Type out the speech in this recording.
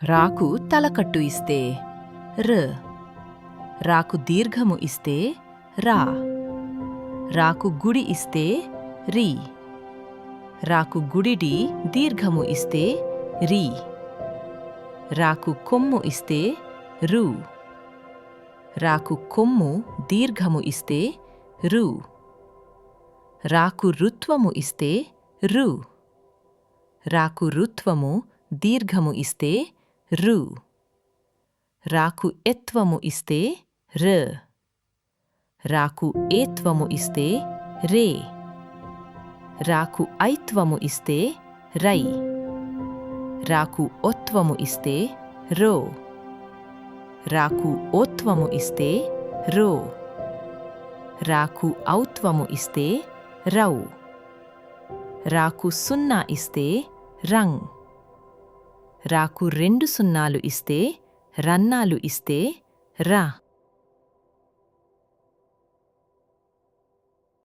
రాకు తలకట్టు ఇస్తే ర. రాకు దీర్ఘము ఇస్తే రా. రాకు గుడి ఇస్తే రి. రాకు గుడిడి దీర్ఘము ఇస్తే రి. రాకు కొమ్ము ఇస్తే రు. రాకు కొమ్ము దీర్ఘము ఇస్తే రు. రాకు రుత్వము ఇస్తే రు. రాకు రుత్వము దీర్ఘము ఇస్తే రు. రాకు ఎత్వము ఇస్తే ర. రాకు ఏత్వము ఇస్తే రే. రాకు ఐత్వము ఇస్తే రై. రాకు ఒత్వము ఇస్తే రో. రాకు ఓత్వము ఇస్తే రో. రాకు ఔత్వము ఇస్తే రౌ. రాకు సున్నా ఇస్తే రంగ్. రాకు రెండు సున్నాలు ఇస్తే రన్నాలు ఇస్తే రా.